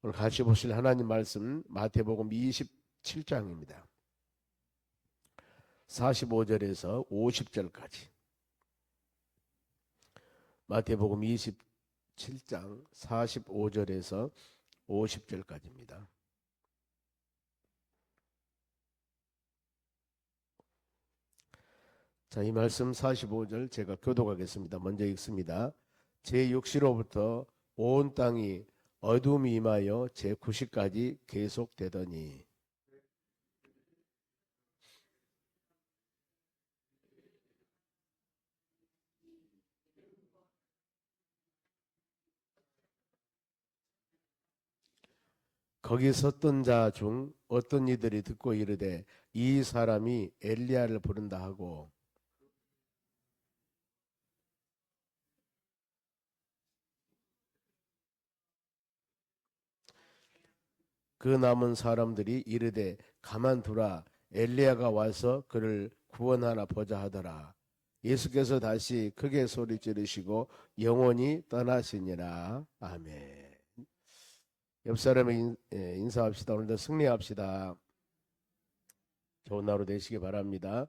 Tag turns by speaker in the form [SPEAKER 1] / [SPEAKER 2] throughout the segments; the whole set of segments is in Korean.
[SPEAKER 1] 오늘 같이 보실 하나님 말씀 마태복음 27장입니다. 45절에서 50절까지. 마태복음 27장 45절에서 50절까지입니다. 자, 이 말씀 45절 제가 교독하겠습니다. 먼저 읽습니다. 제 6시로부터 온 땅이 어둠이 임하여 제 9시까지 계속되더니 거기 섰던 자 중 어떤 이들이 듣고 이르되 이 사람이 엘리야를 부른다 하고 그 남은 사람들이 이르되 가만두라 엘리야가 와서 그를 구원하나 보자 하더라. 예수께서 다시 크게 소리 지르시고 영원히 떠나시니라. 아멘. 옆 사람에게 인사합시다. 오늘도 승리합시다. 좋은 하루 되시기 바랍니다.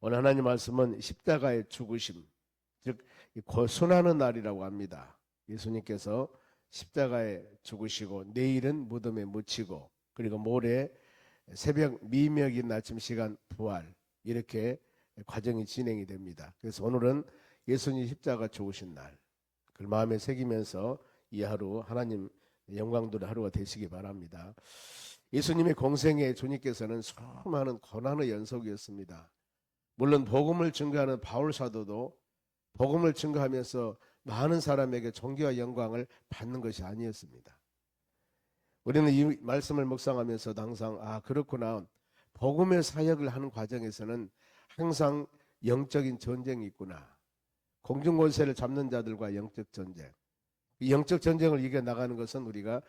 [SPEAKER 1] 오늘 하나님 말씀은 십자가의 죽으심, 즉 고순하는 날이라고 합니다. 예수님께서 십자가에 죽으시고 내일은 무덤에 묻히고 그리고 모레 새벽 미명인 아침 시간 부활, 이렇게 과정이 진행이 됩니다. 그래서 오늘은 예수님 십자가 죽으신 날, 그걸 마음에 새기면서 이 하루 하나님 영광돌이 하루가 되시기 바랍니다. 예수님의 공생에 주님께서는 수많은 고난의 연속이었습니다. 물론 복음을 증거하는 바울 사도도 복음을 증거하면서 많은 사람에게 존귀와 영광을 받는 것이 아니었습니다. 우리는 이 말씀을 묵상하면서도 항상 그렇구나, 복음의 사역을 하는 과정에서는 항상 영적인 전쟁이 있구나. 공중권세를 잡는 자들과 영적 전쟁, 이 영적 전쟁을 이겨나가는 것은 우리가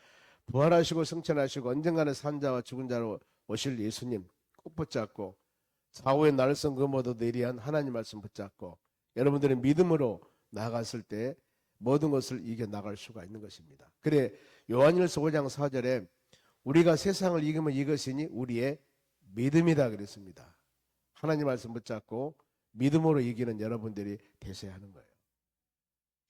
[SPEAKER 1] 부활하시고 승천하시고 언젠가는 산자와 죽은 자로 오실 예수님 꼭 붙잡고 사후의 날선 그 모두 내리한 하나님 말씀 붙잡고 여러분들의 믿음으로 나아갔을 때 모든 것을 이겨나갈 수가 있는 것입니다. 그래 요한일서 5장 4절에 우리가 세상을 이기면 이것이니 우리의 믿음이다 그랬습니다. 하나님 말씀 붙잡고 믿음으로 이기는 여러분들이 되셔야 하는 거예요.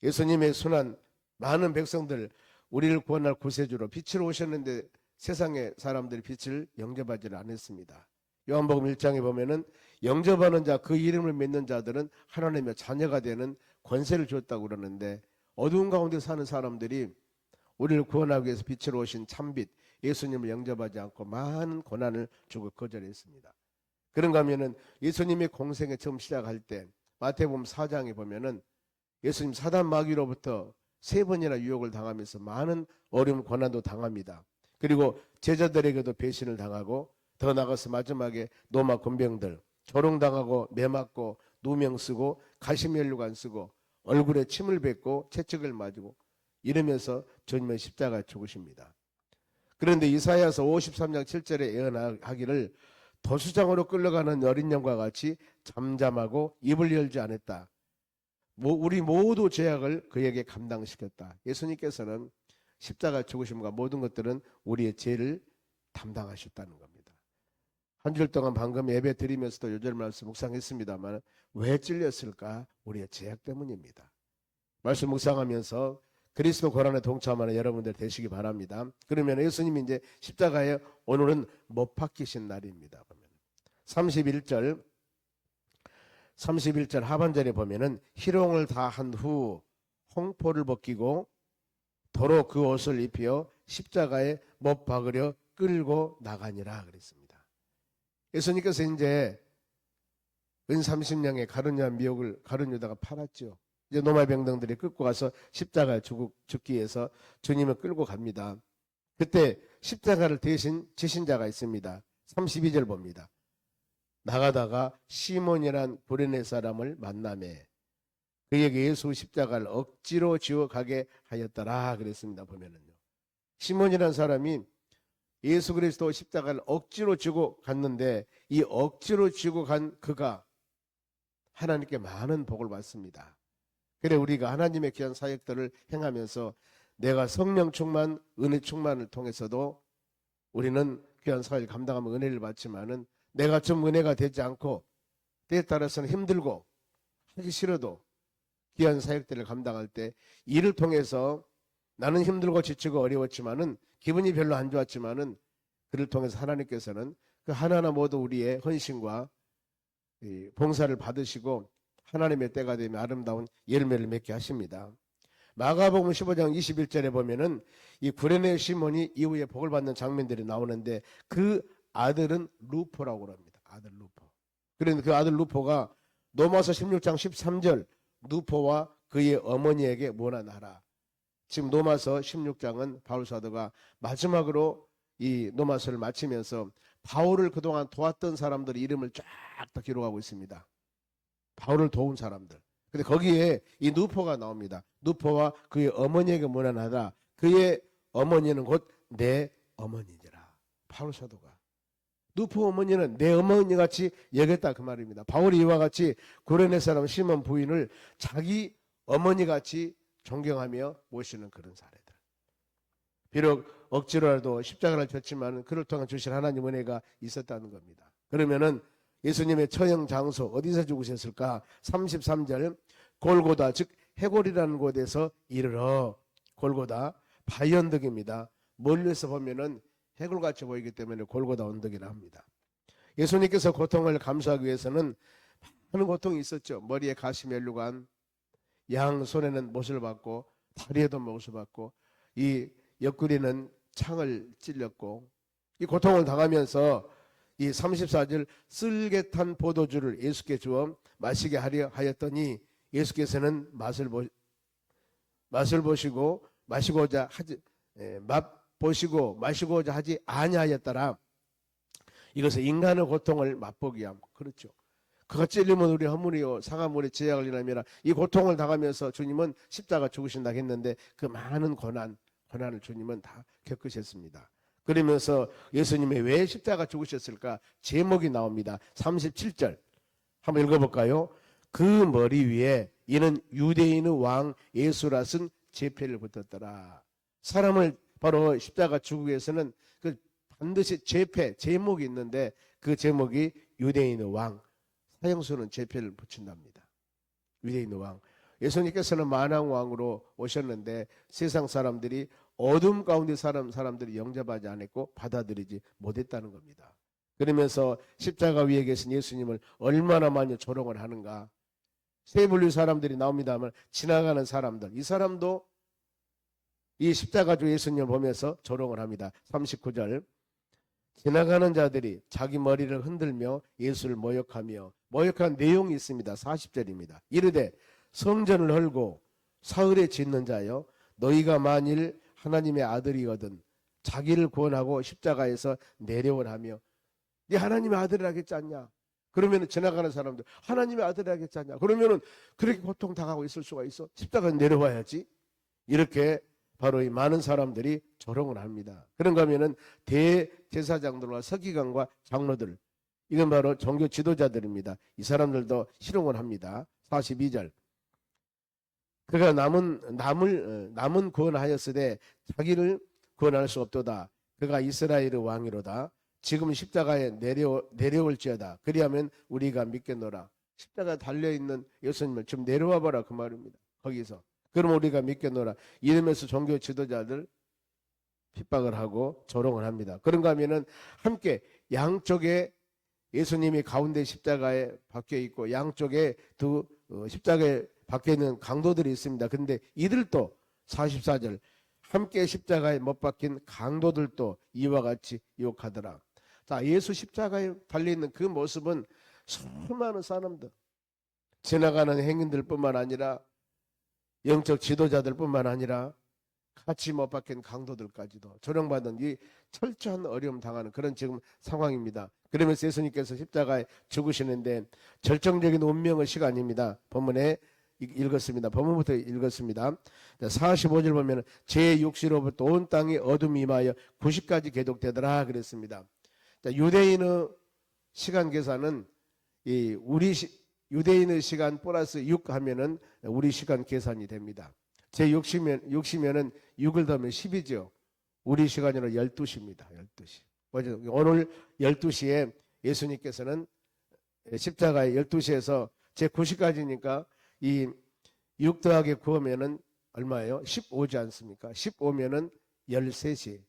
[SPEAKER 1] 예수님의 순한 많은 백성들, 우리를 구원할 구세주로 빛으로 오셨는데 세상의 사람들이 빛을 영접하지를 않았습니다. 요한복음 1장에 보면은 영접하는 자, 그 이름을 믿는 자들은 하나님의 자녀가 되는 권세를 줬다고 그러는데 어두운 가운데 사는 사람들이 우리를 구원하기 위해서 빛으로 오신 참빛 예수님을 영접하지 않고 많은 고난을 주고 거절했습니다. 그런가 하면은 예수님의 공생에 처음 시작할 때 마태복음 4장에 보면은 예수님 사단 마귀로부터 3번이나 유혹을 당하면서 많은 어려움 고난도 당합니다. 그리고 제자들에게도 배신을 당하고 더 나아가서 마지막에 노마 군병들 조롱당하고 매맞고 누명 쓰고 가시면류관 쓰고 얼굴에 침을 뱉고 채찍을 맞고 이러면서 주님은 십자가에 죽으십니다. 그런데 이사야서 53장 7절에 예언하기를 도수장으로 끌려가는 어린 양과 같이 잠잠하고 입을 열지 않았다. 우리 모두 죄악을 그에게 감당시켰다. 예수님께서는 십자가 죽으심과 모든 것들은 우리의 죄를 담당하셨다는 겁니다. 한 주 동안 방금 예배 드리면서도 요절 말씀 묵상했습니다만 왜 찔렸을까? 우리의 죄악 때문입니다. 말씀 묵상하면서 그리스도 고난에 동참하는 여러분들 되시기 바랍니다. 그러면 예수님이 이제 십자가에 오늘은 못 박히신 날입니다. 31절 하반절에 보면은 희롱을 다 한 후 홍포를 벗기고 도로 그 옷을 입혀 십자가에 못 박으려 끌고 나가니라 그랬습니다. 예수님께서 이제 은 30냥의 가룟유다 미혹을 가룟유다가 팔았죠. 이제 노마병등들이 끌고 가서 십자가에 죽기 위해서 주님을 끌고 갑니다. 그때 십자가를 대신 지신 자가 있습니다. 32절 봅니다. 나가다가 시몬이란 구레네 사람을 만나매 그에게 예수 십자가를 억지로 지어 가게 하였더라 그랬습니다. 보면은요, 시몬이란 사람이 예수 그리스도 십자가를 억지로 지고 갔는데 이 억지로 지고 간 그가 하나님께 많은 복을 받습니다. 그래 우리가 하나님의 귀한 사역들을 행하면서 내가 성령 충만, 은혜 충만을 통해서도 우리는 귀한 사역을 감당하면 은혜를 받지만은 내가 좀 은혜가 되지 않고 때에 따라서는 힘들고 하기 싫어도 귀한 사역들을 감당할 때 이를 통해서 나는 힘들고 지치고 어려웠지만은 기분이 별로 안 좋았지만은 그를 통해서 하나님께서는 그 하나하나 모두 우리의 헌신과 봉사를 받으시고 하나님의 때가 되면 아름다운 열매를 맺게 하십니다. 마가복음 15장 21절에 보면은 이 구레네 시몬이 이후에 복을 받는 장면들이 나오는데 그 아들은 루포라고 합니다. 아들 루포. 그런데 그 아들 루포가 로마서 16장 13절 루포와 그의 어머니에게 모난하라. 지금 로마서 16장은 바울 사도가 마지막으로 이 로마서를 마치면서 바울을 그동안 도왔던 사람들의 이름을 쫙 다 기록하고 있습니다. 바울을 도운 사람들. 근데 거기에 이 누포가 나옵니다. 누포와 그의 어머니에게 모난하라. 그의 어머니는 곧 내 어머니니라. 바울 사도가. 누포 어머니는 내 어머니 같이 여겼다 그 말입니다. 바울이 이와 같이 고레네 사람 시몬 부인을 자기 어머니 같이 존경하며 모시는 그런 사례들. 비록 억지로라도 십자가를 졌지만 그를 통한 주신 하나님 은혜가 있었다는 겁니다. 그러면은 예수님의 처형 장소 어디서 죽으셨을까? 33절 골고다 즉 해골이라는 곳에서 이르러. 골고다 바위 언덕입니다. 멀리서 보면은 해골같이 보이기 때문에 골고다 언덕이라 합니다. 예수님께서 고통을 감수하기 위해서는 많은 고통이 있었죠. 머리에 가시 멸류관, 양 손에는 못을 받고 다리에도 못을 받고 이 옆구리는 창을 찔렸고 이 고통을 당하면서 이 34절 쓸개탄 포도주를 예수께 주어 마시게 하려 하였더니 예수께서는 맛을 보시고 마시고자 하지 맛보시고 마시고자 하지 아니하였더라. 이것은 인간의 고통을 맛보기 함. 그렇죠. 그가 찔리면 우리 허물이요 상한 물에 제약을 일함이라. 이 고통을 당하면서 주님은 십자가 죽으신다 했는데 그 많은 고난을 주님은 다 겪으셨습니다. 그러면서 예수님이 왜 십자가 죽으셨을까? 제목이 나옵니다. 37절 한번 읽어볼까요? 그 머리 위에 이는 유대인의 왕 예수라 쓴 제패를 붙었더라. 사람을 바로 십자가 죽이기 위해서는 그 반드시 제패 제목이 있는데 그 제목이 유대인의 왕. 사형수는 제패를 붙인답니다. 유대인의 왕. 예수님께서는 만왕왕으로 오셨는데 세상 사람들이 어둠 가운데 사람들이 영접하지 않았고 받아들이지 못했다는 겁니다. 그러면서 십자가 위에 계신 예수님을 얼마나 많이 조롱을 하는가. 세 분류 사람들이 나옵니다만 지나가는 사람들, 이 사람도 이 십자가 주 예수님을 보면서 조롱을 합니다. 39절 지나가는 자들이 자기 머리를 흔들며 예수를 모욕한 내용이 있습니다. 40절입니다. 이르되 성전을 헐고 사흘에 짓는 자여 너희가 만일 하나님의 아들이거든 자기를 구원하고 십자가에서 내려오라며 네 하나님의 아들이라겠지 않냐. 그러면 지나가는 사람들 하나님의 아들이라겠지 않냐. 그러면은 그렇게 고통 당하고 있을 수가 있어. 십자가에 내려와야지. 이렇게 바로 이 많은 사람들이 조롱을 합니다. 그런가 하면은 대제사장들과 서기관과 장로들, 이건 바로 종교 지도자들입니다. 이 사람들도 희롱을 합니다. 42절 그가 남은 구원하였으되 자기를 구원할 수 없도다. 그가 이스라엘의 왕이로다. 지금 십자가에 내려올지어다. 그리하면 우리가 믿겠노라. 십자가에 달려있는 예수님을 좀 내려와 봐라 그 말입니다. 거기서. 그럼 우리가 믿겠노라. 이러면서 종교 지도자들 핍박을 하고 조롱을 합니다. 그런가 하면은 함께 양쪽에 예수님이 가운데 십자가에 박혀 있고 양쪽에 두 십자가에 박혀 있는 강도들이 있습니다. 그런데 이들도 44절 함께 십자가에 못 박힌 강도들도 이와 같이 유혹하더라. 자, 예수 십자가에 달려있는 그 모습은 수많은 사람들, 지나가는 행인들뿐만 아니라 영적 지도자들뿐만 아니라 같이 못 박힌 강도들까지도 조롱받은 이 철저한 어려움 당하는 그런 지금 상황입니다. 그러면서 예수님께서 십자가에 죽으시는데 절정적인 운명의 시간입니다. 본문에 읽었습니다. 본문부터 읽었습니다. 45절 보면 제6시로부터 온 땅이 어둠이 임하여 90까지 계속되더라 그랬습니다. 유대인의 시간 계산은 유대인의 시간 플러스 6 하면은 우리 시간 계산이 됩니다. 제 6시면은 6을 더하면 10이죠. 우리 시간으로 12시입니다. 12시. 오늘 12시에 예수님께서는 십자가에 12시에서 제 9시까지니까 이 6 더하기 9하면은 얼마예요? 15지 않습니까? 15면은 13시.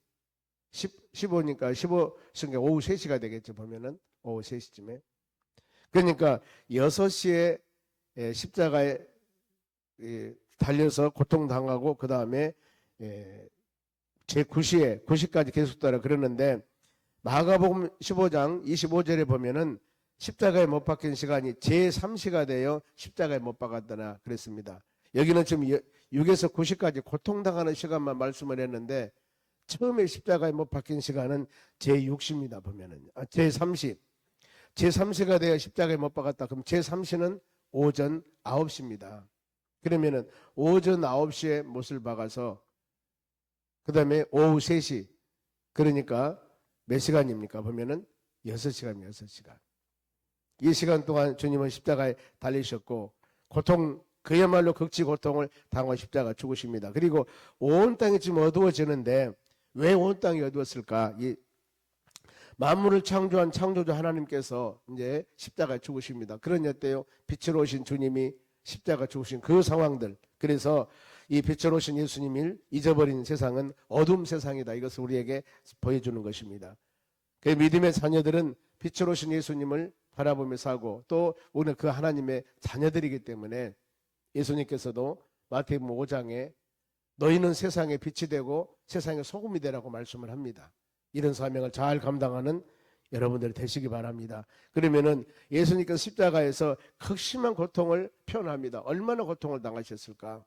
[SPEAKER 1] 15니까 15, 오후 3시가 되겠죠. 보면은 오후 3시쯤에. 그러니까 6시에 십자가에 달려서 고통당하고 그 다음에 제 9시까지 계속 따라 그러는데 마가복음 15장 25절에 보면은 십자가에 못 박힌 시간이 제3시가 되어 십자가에 못 박았다나 그랬습니다. 여기는 지금 6에서 9시까지 고통당하는 시간만 말씀을 했는데 처음에 십자가에 못 박힌 시간은 제6시입니다. 보면은 제3시. 제3시가 되어 십자가에 못 박았다. 그럼 제3시는 오전 9시입니다. 그러면은 오전 9시에 못을 박아서 그 다음에 오후 3시. 그러니까 몇 시간입니까? 보면은 6시간, 6시간. 이 시간 동안 주님은 십자가에 달리셨고 그야말로 극치 고통을 당하고 십자가 죽으십니다. 그리고 온 땅이 지금 어두워지는데 왜 온 땅이 어두웠을까? 이 만물을 창조한 창조주 하나님께서 이제 십자가에 죽으십니다. 그런 어때요? 빛으로 오신 주님이 십자가 죽으신 그 상황들. 그래서 이 빛으로 오신 예수님을 잊어버린 세상은 어둠 세상이다. 이것을 우리에게 보여주는 것입니다. 그 믿음의 자녀들은 빛으로 오신 예수님을 바라보며 살고 또 우리는 그 하나님의 자녀들이기 때문에 예수님께서도 마태복음 5장에 너희는 세상의 빛이 되고 세상의 소금이 되라고 말씀을 합니다. 이런 사명을 잘 감당하는 여러분들이 되시기 바랍니다. 그러면은 예수님께서 십자가에서 극심한 고통을 표현합니다. 얼마나 고통을 당하셨을까?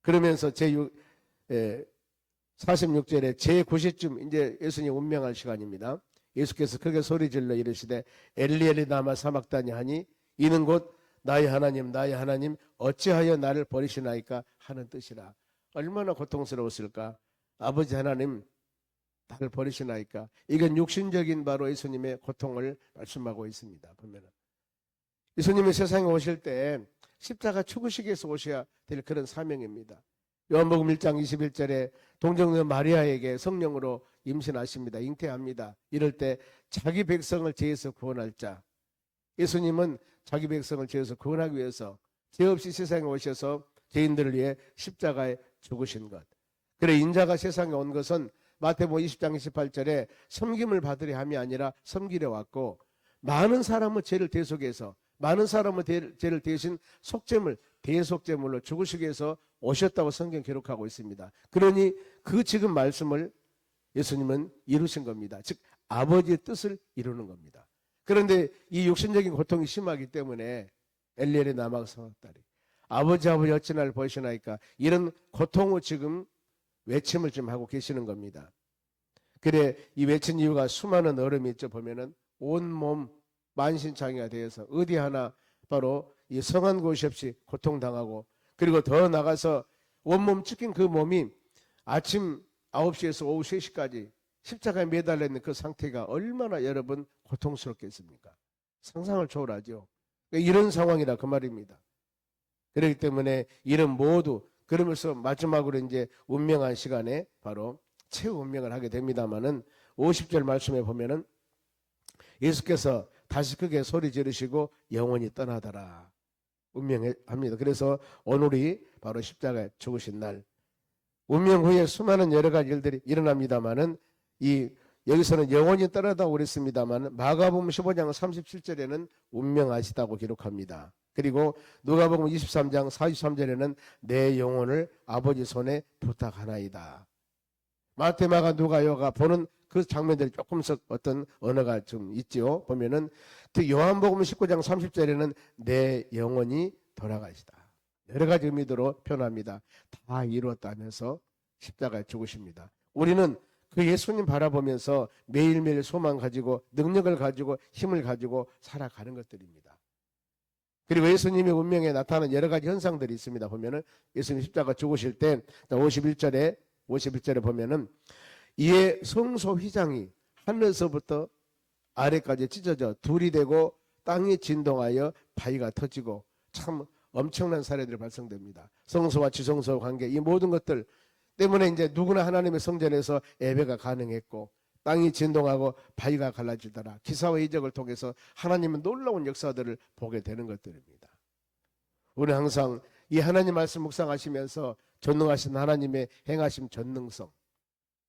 [SPEAKER 1] 그러면서 46절에 제9시쯤 이제 예수님 운명할 시간입니다. 예수께서 크게 소리질러 이르시되 엘리 엘리 라마 사막다니 하니 이는 곧 나의 하나님 나의 하나님 어찌하여 나를 버리시나이까 하는 뜻이라. 얼마나 고통스러웠을까? 아버지 하나님 나를 버리시나이까. 이건 육신적인 바로 예수님의 고통을 말씀하고 있습니다. 보면은 예수님이 세상에 오실 때 십자가 죽으시기 위해서 오셔야 될 그런 사명입니다. 요한복음 1장 21절에 동정녀 마리아에게 성령으로 임신하십니다. 잉태합니다. 이럴 때 자기 백성을 죄에서 구원할 자. 예수님은 자기 백성을 죄에서 구원하기 위해서 죄 없이 세상에 오셔서 죄인들을 위해 십자가에 죽으신 것. 그래 인자가 세상에 온 것은 마태복음 20장 28절에 섬김을 받으려 함이 아니라 섬기려 왔고 많은 사람의 죄를 대속해서 많은 사람의 죄를 대신 속죄물 대속죄물로 죽으시기 위해서 오셨다고 성경 기록하고 있습니다. 그러니 그 지금 말씀을 예수님은 이루신 겁니다. 즉 아버지의 뜻을 이루는 겁니다. 그런데 이 육신적인 고통이 심하기 때문에 엘리엘의 남아가 성악다리 아버지 어찌 나를 버리시나이까 이런 고통을 지금 외침을 좀 하고 계시는 겁니다. 그래 이 외친 이유가 수많은 얼음이 있죠. 보면은 온몸 만신창이가 되어서 어디 하나 바로 이 성한 곳이 없이 고통당하고 그리고 더 나가서 온몸 찢긴 그 몸이 아침 9시에서 오후 3시까지 십자가에 매달려 있는 그 상태가 얼마나 여러분 고통스럽겠습니까? 상상을 초월하죠. 이런 상황이라 그 말입니다. 그렇기 때문에 이런 모두 그러면서 마지막으로 이제 운명한 시간에 바로 최후 운명을 하게 됩니다만은 50절 말씀에 보면은 예수께서 다시 크게 소리 지르시고 영원히 떠나더라 운명합니다. 그래서 오늘이 바로 십자가에 죽으신 날 운명 후에 수많은 여러 가지 일들이 일어납니다만은 여기서는 영원히 떠나다고 그랬습니다만 마가복음 15장 37절에는 운명하시다고 기록합니다. 그리고 누가복음 23장 43절에는 내 영혼을 아버지 손에 부탁하나이다. 마태, 마가, 누가, 요가 보는 그 장면들이 조금씩 어떤 언어가 좀 있죠. 보면은 요한복음 19장 30절에는 내 영혼이 돌아가시다. 여러 가지 의미로 표현합니다. 다 이루었다면서 십자가에 죽으십니다. 우리는 그 예수님 바라보면서 매일매일 소망 가지고 능력을 가지고 힘을 가지고 살아가는 것들입니다. 그리고 예수님의 운명에 나타나는 여러 가지 현상들이 있습니다. 보면은 예수님 십자가 죽으실 때 51절에 보면은 이에 성소 휘장이 하늘에서부터 아래까지 찢어져 둘이 되고 땅이 진동하여 바위가 터지고 참 엄청난 사례들이 발생됩니다. 성소와 지성소 관계 이 모든 것들 때문에 이제 누구나 하나님의 성전에서 예배가 가능했고 땅이 진동하고 바위가 갈라지더라. 기사와 이적을 통해서 하나님은 놀라운 역사들을 보게 되는 것들입니다. 우리는 항상 이 하나님 말씀 묵상하시면서 전능하신 하나님의 행하심 전능성,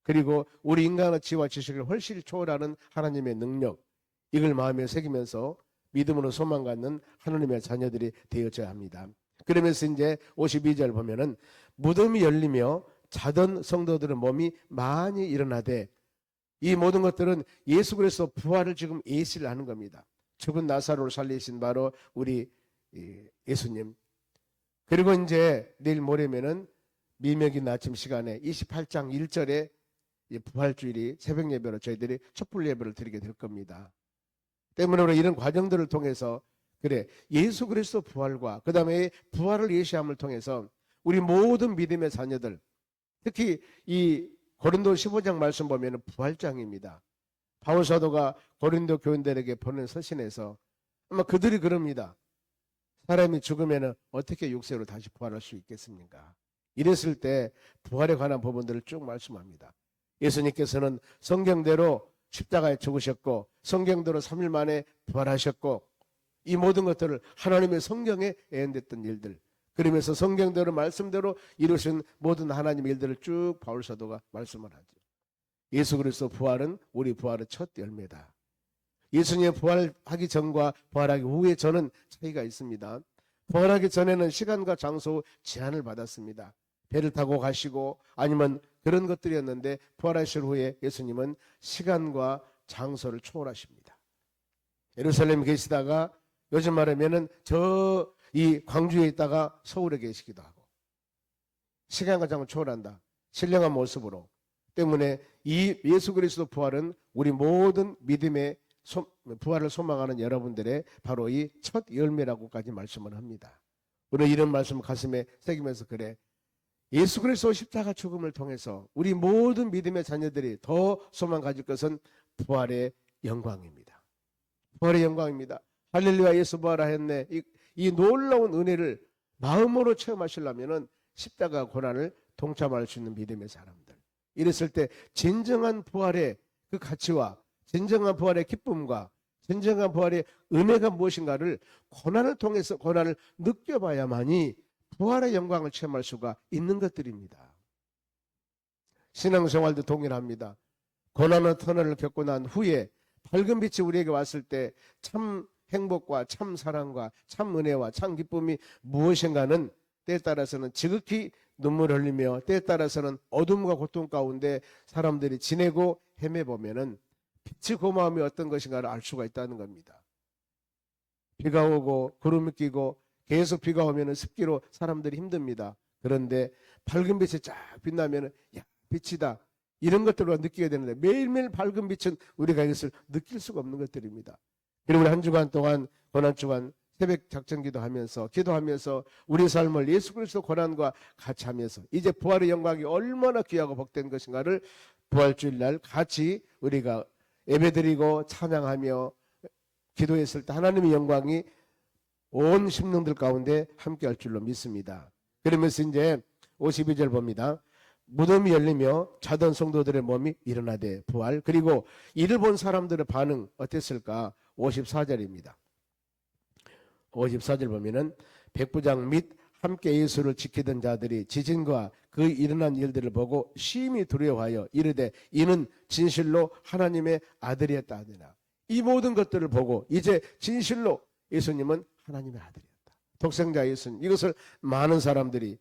[SPEAKER 1] 그리고 우리 인간의 지와 지식을 훨씬 초월하는 하나님의 능력, 이걸 마음에 새기면서 믿음으로 소망 갖는 하나님의 자녀들이 되어져야 합니다. 그러면서 이제 52절 보면은 무덤이 열리며 자던 성도들의 몸이 많이 일어나되, 이 모든 것들은 예수 그리스도 부활을 지금 예시를 하는 겁니다. 죽은 나사로를 살리신 바로 우리 예수님. 그리고 이제 내일 모레면은 미명인 아침 시간에 28장 1절에 부활주일이 새벽 예배로 저희들이 촛불 예배를 드리게 될 겁니다. 때문에 우리 이런 과정들을 통해서 그래 예수 그리스도 부활과 그 다음에 부활을 예시함을 통해서 우리 모든 믿음의 자녀들, 특히 이 고린도 15장 말씀 보면 부활장입니다. 바울 사도가 고린도 교인들에게 보낸 서신에서 아마 그들이 그럽니다. 사람이 죽으면 어떻게 육체로 다시 부활할 수 있겠습니까? 이랬을 때 부활에 관한 부분들을 쭉 말씀합니다. 예수님께서는 성경대로 십자가에 죽으셨고 성경대로 3일 만에 부활하셨고, 이 모든 것들을 하나님의 성경에 예언됐던 일들, 그러면서 성경대로 말씀대로 이루신 모든 하나님의 일들을 쭉 바울 사도가 말씀을 하죠. 예수 그리스도 부활은 우리 부활의 첫 열매다. 예수님의 부활하기 전과 부활하기 후에 저는 차이가 있습니다. 부활하기 전에는 시간과 장소 제한을 받았습니다. 배를 타고 가시고 아니면 그런 것들이었는데 부활하실 후에 예수님은 시간과 장소를 초월하십니다. 예루살렘에 계시다가 요즘 말하면은 이 광주에 있다가 서울에 계시기도 하고, 시간과 장을 초월한다. 신령한 모습으로. 때문에 이 예수 그리스도 부활은 우리 모든 믿음의 부활을 소망하는 여러분들의 바로 이 첫 열매라고까지 말씀을 합니다. 우리 이런 말씀을 가슴에 새기면서 그래, 예수 그리스도 십자가 죽음을 통해서 우리 모든 믿음의 자녀들이 더 소망 가질 것은 부활의 영광입니다. 부활의 영광입니다. 할렐루야 예수 부활하였네. 이 놀라운 은혜를 마음으로 체험하시려면은 십자가 고난을 동참할 수 있는 믿음의 사람들. 이랬을 때 진정한 부활의 그 가치와 진정한 부활의 기쁨과 진정한 부활의 은혜가 무엇인가를 고난을 통해서 고난을 느껴봐야만이 부활의 영광을 체험할 수가 있는 것들입니다. 신앙생활도 동일합니다. 고난의 터널을 겪고 난 후에 밝은 빛이 우리에게 왔을 때 참 행복과 참 사랑과 참 은혜와 참 기쁨이 무엇인가는 때에 따라서는 지극히 눈물 흘리며 때에 따라서는 어둠과 고통 가운데 사람들이 지내고 헤매보면은 빛의 고마움이 어떤 것인가를 알 수가 있다는 겁니다. 비가 오고 구름이 끼고 계속 비가 오면은 습기로 사람들이 힘듭니다. 그런데 밝은 빛이 쫙 빛나면은 야, 빛이다. 이런 것들로 느끼게 되는데 매일매일 밝은 빛은 우리가 이것을 느낄 수가 없는 것들입니다. 그리고 우리 한 주간 동안 고난 주간 새벽 작전기도 하면서 기도하면서 우리 삶을 예수 그리스도 고난과 같이 하면서 이제 부활의 영광이 얼마나 귀하고 복된 것인가를 부활주일 날 같이 우리가 예배드리고 찬양하며 기도했을 때 하나님의 영광이 온 심령들 가운데 함께 할 줄로 믿습니다. 그러면서 이제 52절 봅니다. 무덤이 열리며 자던 성도들의 몸이 일어나되 부활. 그리고 이를 본 사람들의 반응 어땠을까? 54절입니다. 54절 보면은 백부장 및 함께 예수를 지키던 자들이 지진과 그 일어난 일들을 보고 심히 두려워하여 이르되 이는 진실로 하나님의 아들이었다 하더라. 이 모든 것들을 보고 이제 진실로 예수님은 하나님의 아들이었다. 독생자 예수님. 이것을 많은 사람들이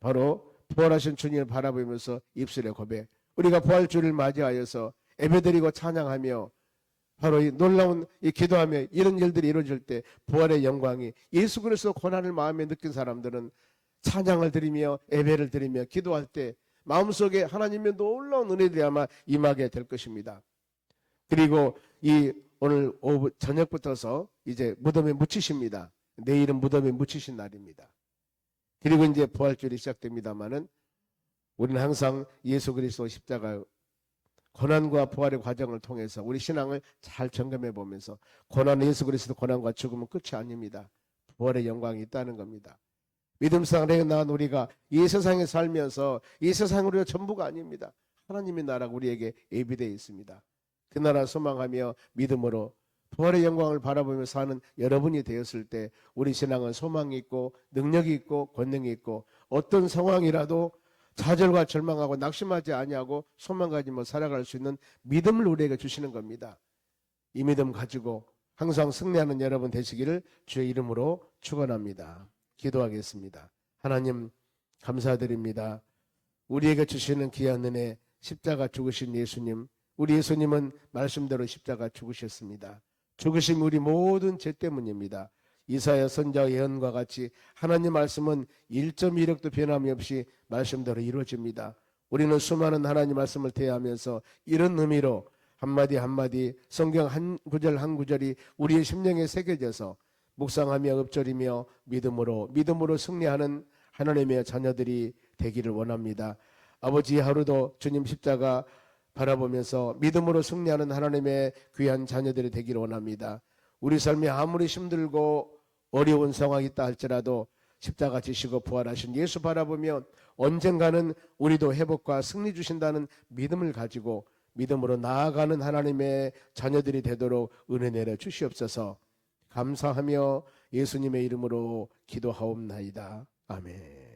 [SPEAKER 1] 바로 부활하신 주님을 바라보면서 입술에 고백. 우리가 부활주를 맞이하여서 예배드리고 찬양하며 바로 이 놀라운 이 기도하며 이런 일들이 이루어질 때 부활의 영광이 예수 그리스도 고난을 마음에 느낀 사람들은 찬양을 드리며 예배를 드리며 기도할 때 마음속에 하나님의 놀라운 은혜들이 아마 임하게 될 것입니다. 그리고 이 오늘 오후 저녁부터서 이제 무덤에 묻히십니다. 내일은 무덤에 묻히신 날입니다. 그리고 이제 부활주일이 시작됩니다만은 우리는 항상 예수 그리스도 십자가 고난과 부활의 과정을 통해서 우리 신앙을 잘 점검해 보면서 고난은 예수 그리스도 고난과 죽음은 끝이 아닙니다. 부활의 영광이 있다는 겁니다. 믿음 생활에 난 우리가 이 세상에 살면서 이 세상으로 전부가 아닙니다. 하나님의 나라가 우리에게 예비되어 있습니다. 그 나라 소망하며 믿음으로 부활의 영광을 바라보며 사는 여러분이 되었을 때 우리 신앙은 소망이 있고 능력이 있고 권능이 있고 어떤 상황이라도 좌절과 절망하고 낙심하지 아니하고 소망 가지며 살아갈 수 있는 믿음을 우리에게 주시는 겁니다. 이 믿음 가지고 항상 승리하는 여러분 되시기를 주의 이름으로 축원합니다. 기도하겠습니다. 하나님 감사드립니다. 우리에게 주시는 귀한 은혜 십자가 죽으신 예수님, 우리 예수님은 말씀대로 십자가 죽으셨습니다. 죽으심 우리 모든 죄 때문입니다. 이사야 선지자 예언과 같이 하나님 말씀은 1.1억도 변함이 없이 말씀대로 이루어집니다. 우리는 수많은 하나님 말씀을 대하면서 이런 의미로 한마디 한마디 성경 한 구절 한 구절이 우리의 심령에 새겨져서 묵상하며 읊조리며 믿음으로 승리하는 하나님의 자녀들이 되기를 원합니다. 아버지 하루도 주님 십자가 바라보면서 믿음으로 승리하는 하나님의 귀한 자녀들이 되기를 원합니다. 우리 삶이 아무리 힘들고 어려운 상황이 있다 할지라도 십자가 지시고 부활하신 예수 바라보면 언젠가는 우리도 회복과 승리 주신다는 믿음을 가지고 믿음으로 나아가는 하나님의 자녀들이 되도록 은혜 내려 주시옵소서. 감사하며 예수님의 이름으로 기도하옵나이다. 아멘.